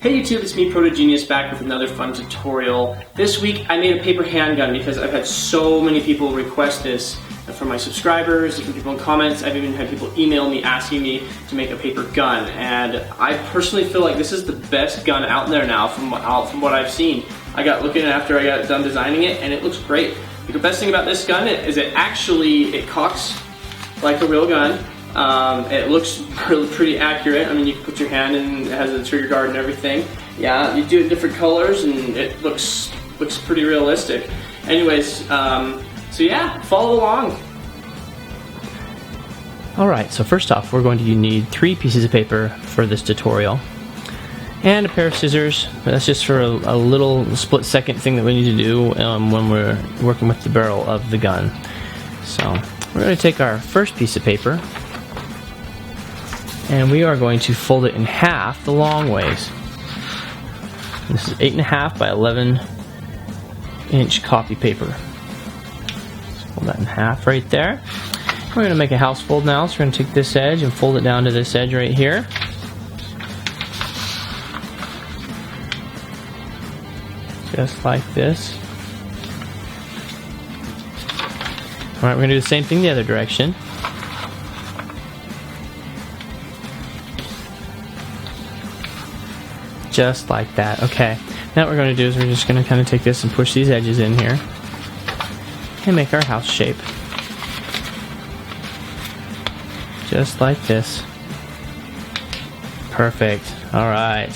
Hey YouTube, it's me, Protogenius, back with another fun tutorial. This week I made a paper handgun because I've had so many people request this from my subscribers, different people in comments. I've even had people email me asking me to make a paper gun, and I personally feel like this is the best gun out there now from what I've seen. I got looking after I got done designing it, and it looks great. The best thing about this gun is it cocks like a real gun. It looks pretty accurate. I mean, you can put your hand in, it has a trigger guard and everything. Yeah, you do it in different colors and it looks pretty realistic. Anyways, so yeah, follow along. Alright, so first off, we're going to need 3 pieces of paper for this tutorial. And a pair of scissors. That's just for a little split-second thing that we need to do when we're working with the barrel of the gun. So, we're going to take our first piece of paper, and we are going to fold it in half the long ways. This is 8.5 by 11 inch copy paper. So fold that in half right there. We're going to make a house fold now, so we're going to take this edge and fold it down to this edge right here. Just like this. Alright, we're going to do the same thing the other direction. Just like that. Okay. Now what we're going to do is we're just going to kind of take this and push these edges in here and make our house shape. Just like this. Perfect. Alright.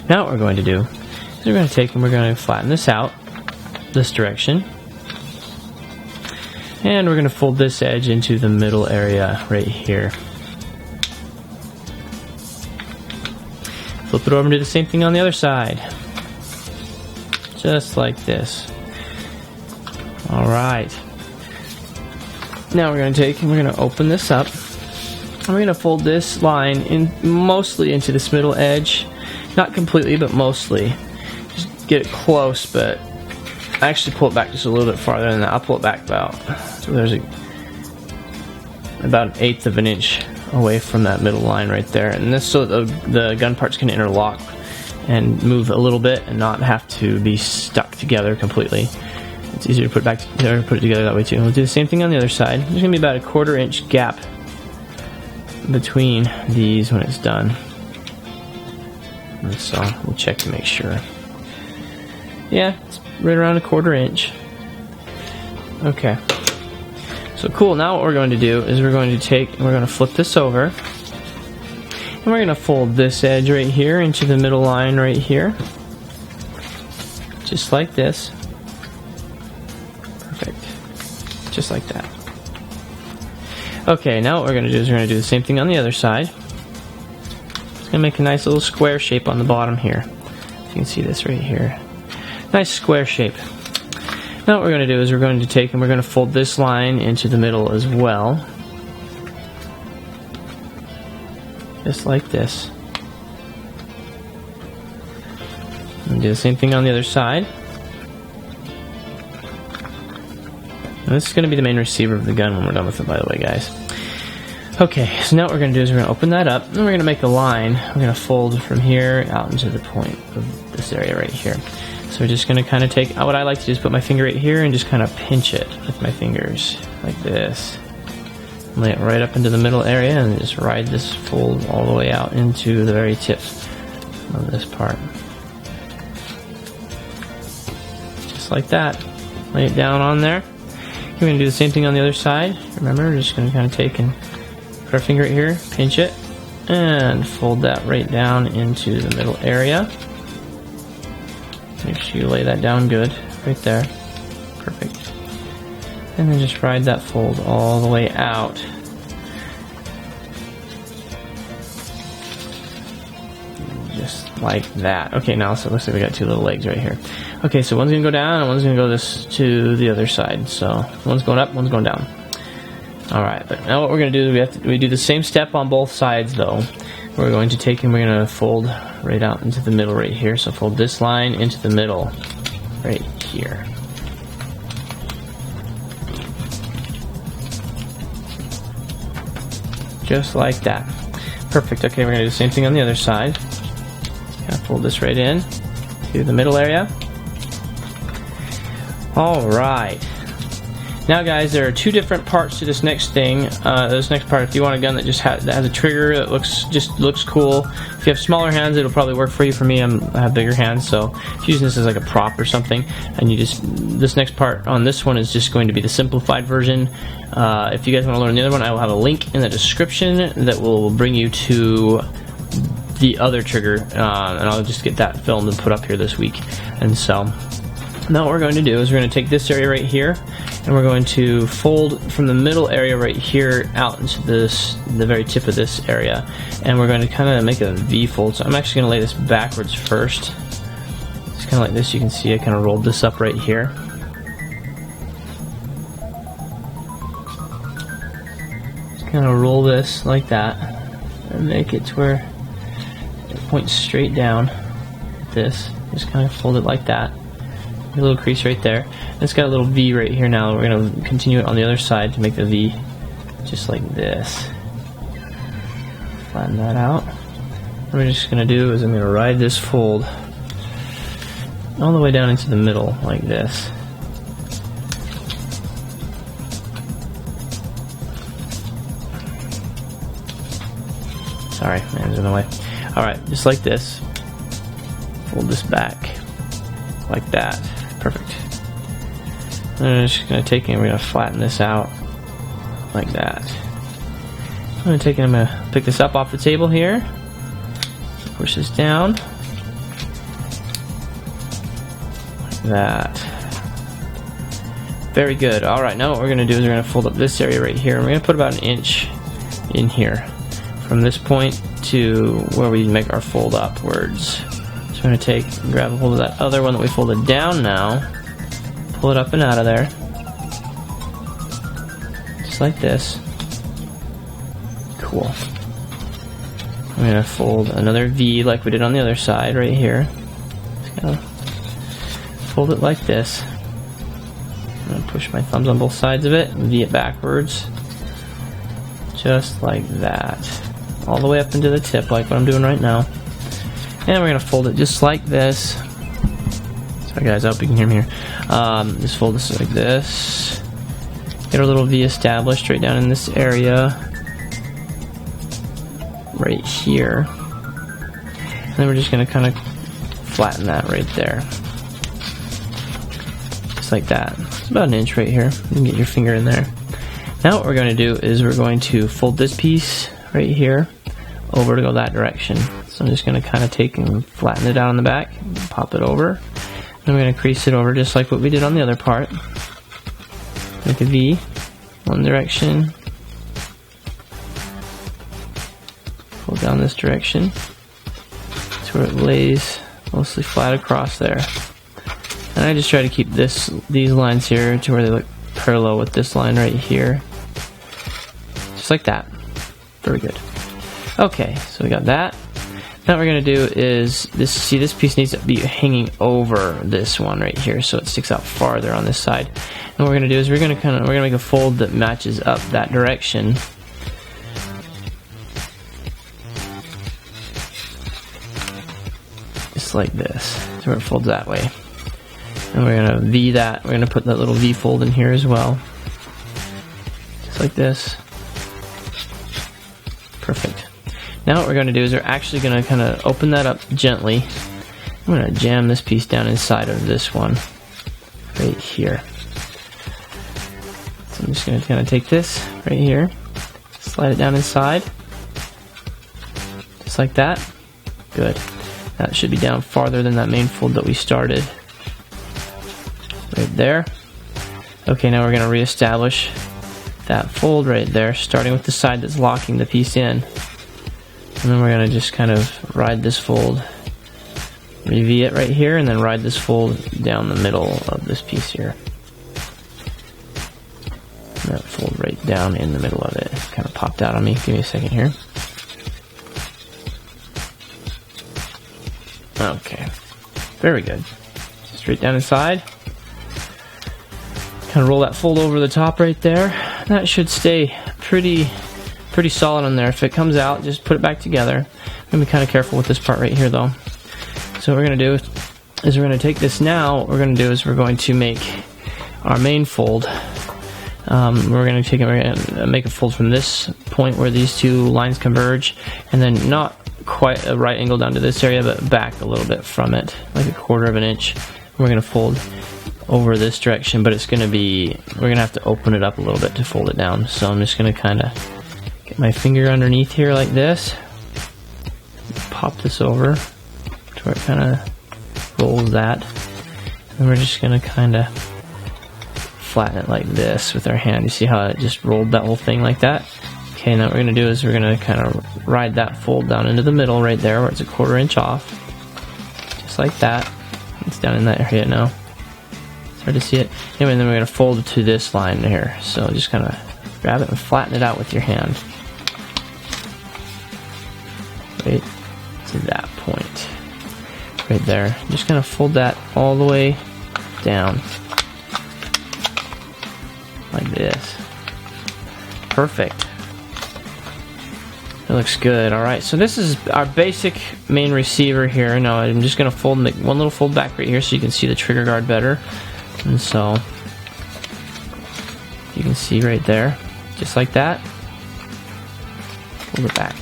Now what we're going to do is we're going to take and we're going to flatten this out this direction. And we're going to fold this edge into the middle area right here. Flip it over and do the same thing on the other side. Just like this. Alright. Now we're going to take and we're going to open this up. And we're going to fold this line in mostly into this middle edge. Not completely, but mostly. Just get it close, but I actually pull it back just a little bit farther than that. I'll pull it back about, so there's about 1/8 of an inch away from that middle line right there, and this so the gun parts can interlock and move a little bit and not have to be stuck together completely. It's easier to put it back together, put it together that way too. We'll do the same thing on the other side. There's going to be about a 1/4 inch gap between these when it's done, and so we'll check to make sure. Yeah, it's right around a 1/4 inch. Okay. So cool, now what we're going to do is we're going to take and we're going to flip this over. And we're going to fold this edge right here into the middle line right here. Just like this. Perfect. Just like that. Okay, now what we're going to do is we're going to do the same thing on the other side. It's going to make a nice little square shape on the bottom here. You can see this right here. Nice square shape. Now what we're going to do is we're going to take and we're going to fold this line into the middle as well. Just like this. And do the same thing on the other side. And this is going to be the main receiver of the gun when we're done with it, by the way, guys. Okay, so now what we're going to do is we're going to open that up and we're going to make a line. We're going to fold from here out into the point of this area right here. So we're just going to kind of take, what I like to do is put my finger right here and just kind of pinch it with my fingers, like this. Lay it right up into the middle area and just ride this fold all the way out into the very tip of this part. Just like that. Lay it down on there. We're going to do the same thing on the other side. Remember, we're just going to kind of take and put our finger right here, pinch it, and fold that right down into the middle area. Make sure you lay that down good, right there. Perfect. And then just ride that fold all the way out. Just like that. Okay, now so it looks like we got 2 little legs right here. Okay, so one's going to go down and one's going to go this to the other side. So one's going up, one's going down. Alright, but now what we're going to do is we do the same step on both sides though. We're going to take and we're going to fold right out into the middle right here. So fold this line into the middle right here. Just like that. Perfect. Okay, we're going to do the same thing on the other side. fold this right in to the middle area. Alright. Now guys, there are two different parts to this next thing. This next part, if you want a gun that just that has a trigger that looks cool. If you have smaller hands, it'll probably work for you. For me, I have bigger hands, so if using this as like a prop or something, and this next part on this one is just going to be the simplified version. If you guys want to learn the other one, I will have a link in the description that will bring you to the other trigger, and I'll just get that filmed and put up here this week. And so now what we're going to do is we're going to take this area right here, and we're going to fold from the middle area right here out into the very tip of this area, and we're going to kind of make a V fold. So I'm actually going to lay this backwards first. It's kind of like this. You can see I kind of rolled this up right here. Just kind of roll this like that and make it to where it points straight down. This just kind of fold it like that. A little crease right there. It's got a little V right here now. We're going to continue it on the other side to make the V just like this. Flatten that out. What we're just going to do is I'm going to ride this fold all the way down into the middle like this. Sorry, my hand's in the way. Alright, just like this. Fold this back like that. Perfect. I'm just going to take it and we're going to flatten this out like that. I'm going to take it and I'm going to pick this up off the table here. Push this down. Like that. Very good. Alright, now what we're going to do is we're going to fold up this area right here, and we're going to put about an inch in here from this point to where we make our fold upwards. So we're going to grab a hold of that other one that we folded down now, pull it up and out of there, just like this. Cool. I'm going to fold another V like we did on the other side right here. Just going to fold it like this. I'm going to push my thumbs on both sides of it and V it backwards, just like that. All the way up into the tip like what I'm doing right now. And we're going to fold it just like this. Sorry guys, I hope you can hear me here. Just fold this like this. Get our little V established right down in this area. Right here. And then we're just going to kind of flatten that right there. Just like that. It's about an inch right here. You can get your finger in there. Now what we're going to do is we're going to fold this piece right here over to go that direction. So I'm just going to kind of take and flatten it out on the back, pop it over, and we're going to crease it over just like what we did on the other part. Make a V, one direction, pull down this direction to where it lays mostly flat across there. And I just try to keep these lines here to where they look parallel with this line right here. Just like that. Very good. Okay, so we got that. Now what we're going to do is, this piece needs to be hanging over this one right here so it sticks out farther on this side. And what we're going to do is we're going to make a fold that matches up that direction. Just like this. So it folds that way. And we're going to V that. We're going to put that little V fold in here as well. Just like this. Perfect. Now what we're going to do is we're actually going to kind of open that up gently. I'm going to jam this piece down inside of this one right here. So I'm just going to kind of take this right here, slide it down inside, just like that. Good. That should be down farther than that main fold that we started. Right there. Okay, now we're going to reestablish that fold right there, starting with the side that's locking the piece in. And then we're going to just kind of ride this fold, re-V it right here, and then ride this fold down the middle of this piece here. And that fold right down in the middle of it. Kind of popped out on me. Give me a second here. Okay. Very good. Straight down inside. Kind of roll that fold over the top right there. That should stay pretty solid on there. If it comes out, just put it back together. I'm going to be kind of careful with this part right here though. So what we're going to do is we're going to take this now. What we're going to do is we're going to make our main fold. We're going to take it, we're going to make a fold from this point where these two lines converge, and then not quite a right angle down to this area, but back a little bit from it, like 1/4 of an inch. We're going to fold over this direction, but it's going to be, we're going to have to open it up a little bit to fold it down. So I'm just going to kind of get my finger underneath here like this, pop this over to where it kind of rolls that, and we're just going to kind of flatten it like this with our hand. You see how it just rolled that whole thing like that? Okay, now what we're going to do is we're going to kind of ride that fold down into the middle right there where it's 1/4 inch off. Just like that. It's down in that area now. It's hard to see it. Anyway, and then we're going to fold it to this line here. So just kind of grab it and flatten it out with your hand. Right to that point. Right there. Just kind of fold that all the way down. Like this. Perfect. It looks good. Alright, so this is our basic main receiver here. Now I'm just going to fold, make one little fold back right here so you can see the trigger guard better. And so you can see right there, just like that. Fold it back.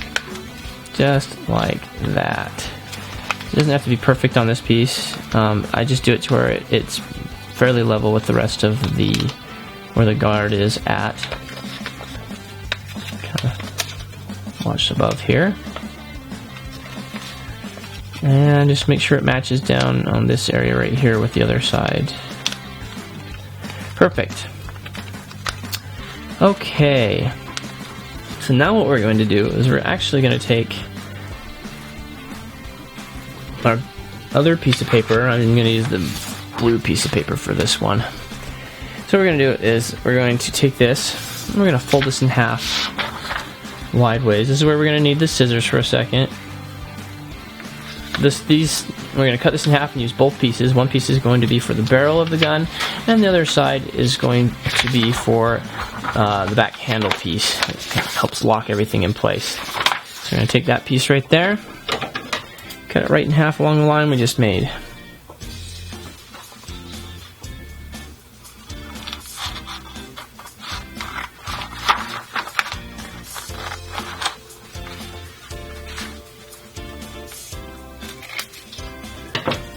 Just like that. It doesn't have to be perfect on this piece. I just do it to where it's fairly level with the rest of the, where the guard is at. Kind of watch above here. And just make sure it matches down on this area right here with the other side. Perfect. Okay. So now what we're going to do is we're actually going to take our other piece of paper. I'm going to use the blue piece of paper for this one. So what we're going to do is we're going to take this and we're going to fold this in half wide ways. This is where we're going to need the scissors for a second. We're going to cut this in half and use both pieces. One piece is going to be for the barrel of the gun, and the other side is going to be for the back handle piece. It kind of helps lock everything in place. So we're going to take that piece right there, cut it right in half along the line we just made.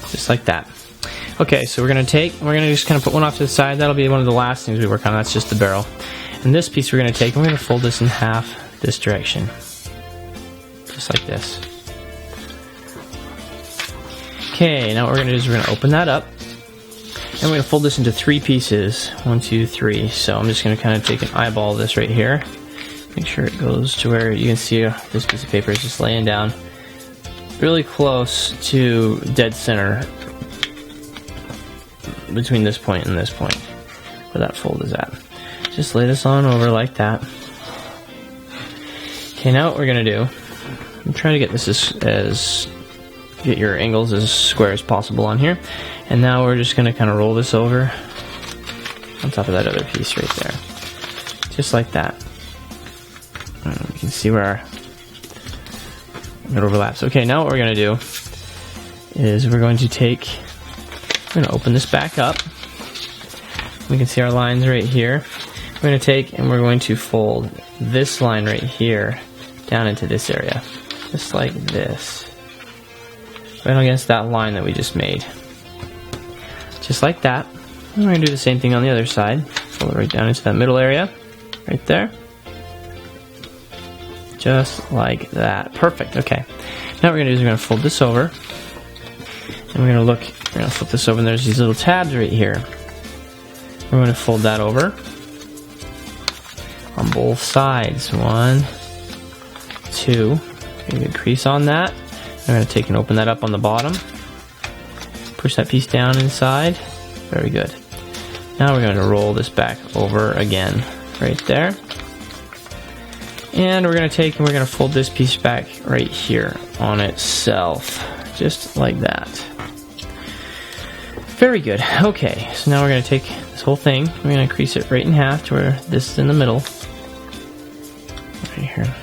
Just like that. Okay, so we're going to just kind of put one off to the side. That'll be one of the last things we work on. That's just the barrel. And this piece we're going to take and we're going to fold this in half this direction. Just like this. Okay, now what we're going to do is we're going to open that up. And we're going to fold this into 3 pieces. 1, 2, 3. So I'm just going to kind of take an eyeball of this right here. Make sure it goes to where you can see this piece of paper is just laying down really close to dead center between this point and this point where that fold is at. Just lay this on over like that. Okay, now what we're going to do, I'm trying to get this get your angles as square as possible on here. And now we're just going to kind of roll this over on top of that other piece right there. Just like that. You can see where it overlaps. Okay, now what we're going to do is we're going to open this back up. We can see our lines right here. We're going to take and we're going to fold this line right here down into this area. Just like this. Right against that line that we just made. Just like that. And we're going to do the same thing on the other side. Fold it right down into that middle area. Right there. Just like that. Perfect. Okay. Now what we're going to do is we're going to fold this over. And we're going to flip this over and there's these little tabs right here. We're going to fold that over on both sides. 1, 2. Get a good crease on that. We're going to take and open that up on the bottom. Push that piece down inside. Very good. Now we're going to roll this back over again. Right there. And we're going to take and we're going to fold this piece back right here on itself. Just like that. Very good. Okay, so now we're going to take this whole thing. We're going to crease it right in half to where this is in the middle. Right here.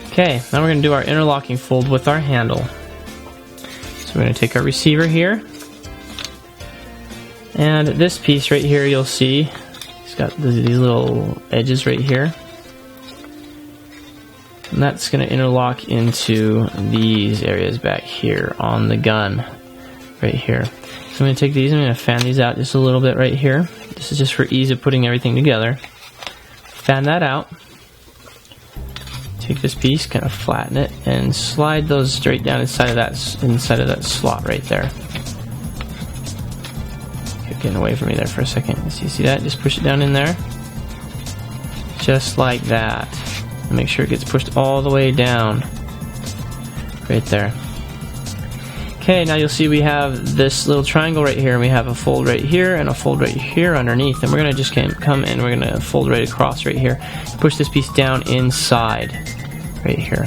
Okay, now we're going to do our interlocking fold with our handle. So we're going to take our receiver here. And this piece right here, you'll see, it's got these little edges right here. And that's going to interlock into these areas back here on the gun, right here. So I'm going to take these, I'm going to fan these out just a little bit right here. This is just for ease of putting everything together. Fan that out. Take this piece, kind of flatten it, and slide those straight down inside of that slot right there. Keep getting away from me there for a second. So you see that? Just push it down in there, just like that. And make sure it gets pushed all the way down, right there. Okay, now you'll see we have this little triangle right here, and we have a fold right here and a fold right here underneath, and we're going to just come in, we're going to fold right across right here. Push this piece down inside, right here.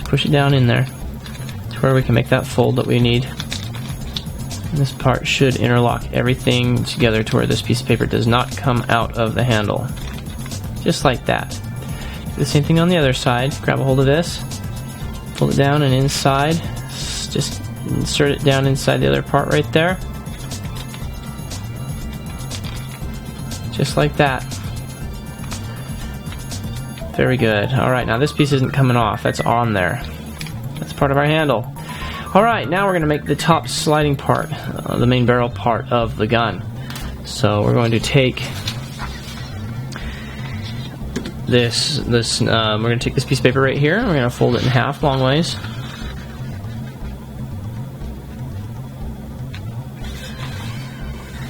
Push it down in there to where we can make that fold that we need. And this part should interlock everything together to where this piece of paper does not come out of the handle. Just like that. Do the same thing on the other side. Grab a hold of this, pull it down and inside. Just insert it down inside the other part right there. Just like that. Very good. Alright, now this piece isn't coming off. That's on there. That's part of our handle. Alright, now we're going to make the top sliding part, the main barrel part of the gun. So we're going to take this we're going to take this piece of paper right here, and we're going to fold it in half long ways.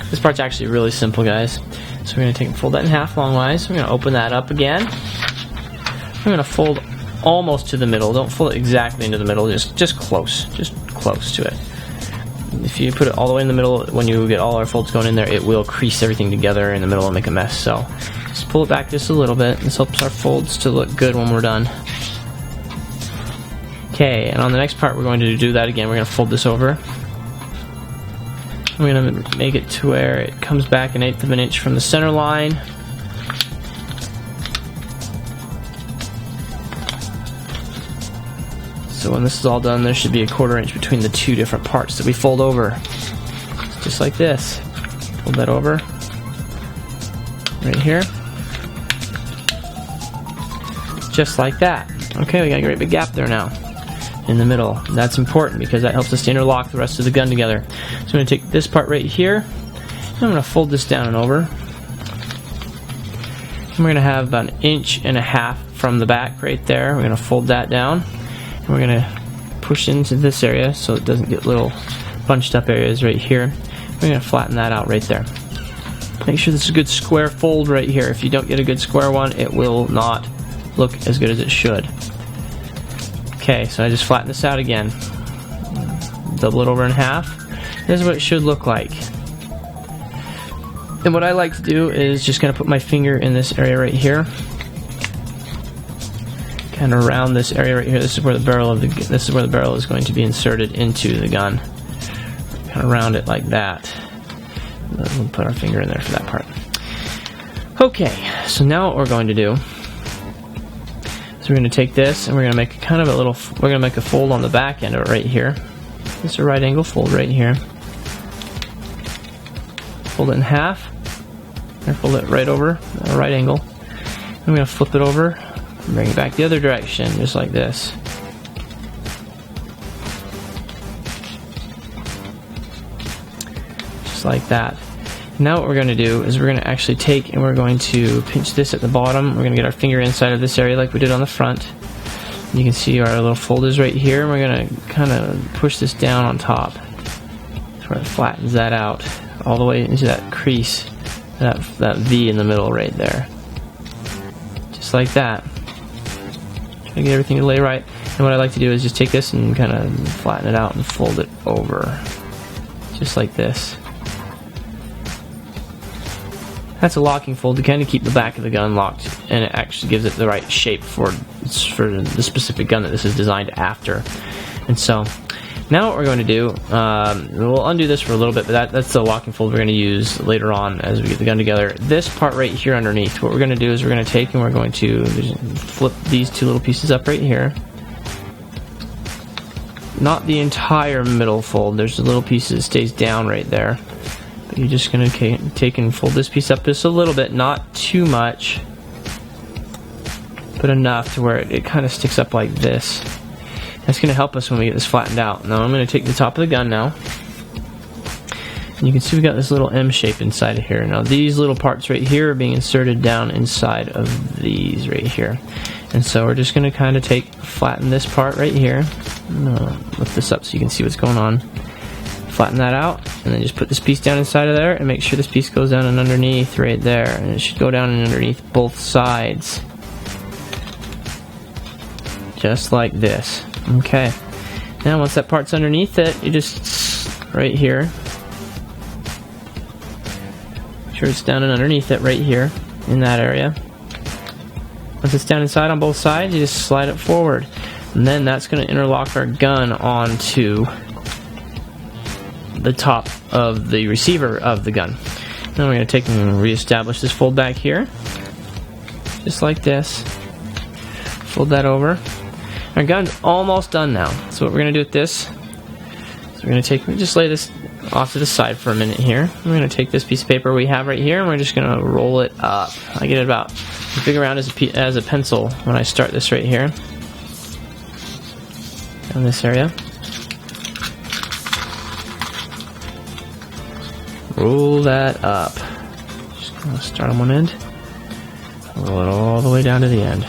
This part's actually really simple, guys. So we're going to fold that in half longwise. We're going to open that up again. We're going to fold almost to the middle. Don't fold it exactly into the middle, just close to it. If you put it all the way in the middle, when you get all our folds going in there, it will crease everything together in the middle and make a mess. So just pull it back just a little bit. This helps our folds to look good when we're done. Okay, and on the next part, we're going to do that again. We're going to fold this over. We're going to make it to where it comes back 1/8 of an inch from the center line. So when this is all done, there should be 1/4 inch between the two different parts that we fold over. Just like this. Fold that over. Right here. Just like that. Okay, we got a great big gap there now. In the middle. That's important because that helps us to interlock the rest of the gun together. So I'm going to take this part right here, and I'm going to fold this down and over. And we're going to have about 1.5 inches from the back right there. We're going to fold that down, and we're going to push into this area so it doesn't get little bunched up areas right here. We're going to flatten that out right there. Make sure this is a good square fold right here. If you don't get a good square one, it will not look as good as it should. Okay, so I just flatten this out again. Double it over in half. This is what it should look like. And what I like to do is just kind of put my finger in this area right here. Kind of around this area right here. This is where the barrel is going to be inserted into the gun. Kind of round it like that. We'll put our finger in there for that part. Okay, so now what we're going to do, so we're going to take this and we're going to make kind of a little, we're going to make a fold on the back end of it right here. Just a right angle fold right here. Fold it in half. And fold it right over, a right angle. I'm going to flip it over and bring it back the other direction, just like this. Just like that. Now what we're going to do is we're going to actually take and we're going to pinch this at the bottom. We're going to get our finger inside of this area like we did on the front. And you can see our little fold is right here. And we're going to kind of push this down on top so where it flattens that out all the way into that crease, that V in the middle right there. Just like that. Try to get everything to lay right. And what I like to do is just take this and kind of flatten it out and fold it over. Just like this. That's a locking fold to kind of keep the back of the gun locked, and it actually gives it the right shape for the specific gun that this is designed after. And so now what we're going to do, we'll undo this for a little bit, but that's the locking fold we're going to use later on as we get the gun together. This part right here underneath, what we're going to do is we're going to take and we're going to flip these two little pieces up right here. not the entire middle fold. There's a little piece that stays down right there. But you're just going to take and fold this piece up just a little bit, not too much, but enough to where it kind of sticks up like this. That's going to help us when we get this flattened out. Now I'm going to take the top of the gun now. And you can see we got this little M shape inside of here. Now these little parts right here are being inserted down inside of these right here. And so we're just going to kind of flatten this part right here. I'm going to lift this up so you can see what's going on. Flatten that out, and then just put this piece down inside of there, and make sure this piece goes down and underneath right there. And it should go down and underneath both sides. Just like this. Okay. Now once that part's underneath it, you just, right here, sure it's down and underneath it right here in that area. Once it's down inside on both sides, you just slide it forward, and then that's going to interlock our gun onto the top of the receiver of the gun. Now we're going to take and reestablish this fold back here, just like this. Fold that over. Our gun's almost done now. So what we're going to do with this, is we're going to just lay this off to the side for a minute here. We're going to take this piece of paper we have right here, and we're just going to roll it up. I get it about as big around as a pencil when I start this right here, in this area. Roll that up. Just going to start on one end, roll it all the way down to the end.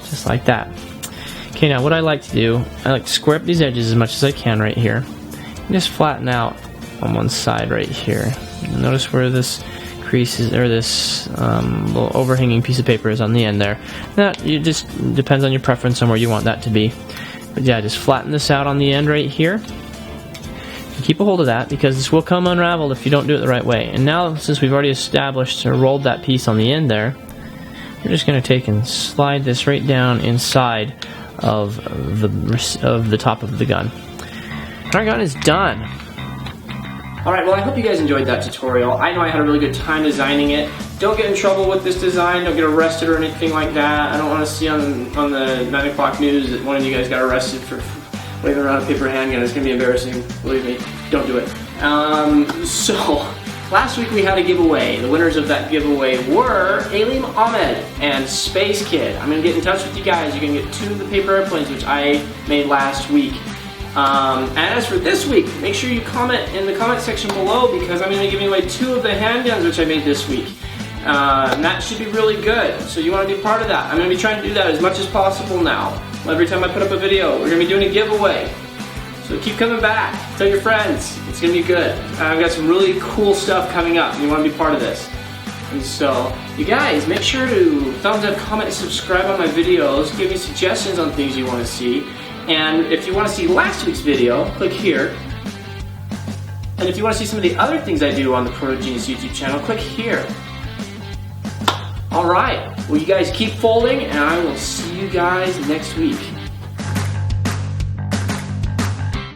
Just like that. Okay, now what I like to do, I like to square up these edges as much as I can right here. And just flatten out on one side right here. Notice where this crease is, or this little overhanging piece of paper is on the end there. That it just depends on your preference on where you want that to be. But yeah, just flatten this out on the end right here. And keep a hold of that, because this will come unraveled if you don't do it the right way. And now, since we've already established or rolled that piece on the end there, we're just going to take and slide this right down inside of the top of the gun. Our gun is done. Alright, well I hope you guys enjoyed that tutorial. I know I had a really good time designing it. Don't get in trouble with this design, don't get arrested or anything like that. I don't want to see on the 9 o'clock news that one of you guys got arrested for waving around a paper handgun. It's going to be embarrassing, believe me. Don't do it. So, last week we had a giveaway. The winners of that giveaway were Alim Ahmed and Space Kid. I'm going to get in touch with you guys. You can get 2 of the paper airplanes, which I made last week. And as for this week, make sure you comment in the comment section below, because I'm going to be giving away 2 of the handguns which I made this week. And that should be really good, so you want to be part of that. I'm going to be trying to do that as much as possible now. Every time I put up a video, we're going to be doing a giveaway. So keep coming back, tell your friends, it's going to be good. I've got some really cool stuff coming up, and you want to be part of this. And so, you guys, make sure to thumbs up, comment, and subscribe on my videos. Give me suggestions on things you want to see. And if you want to see last week's video, click here. And if you want to see some of the other things I do on the Proto Genius YouTube channel, click here. Alright, well you guys keep folding, and I will see you guys next week.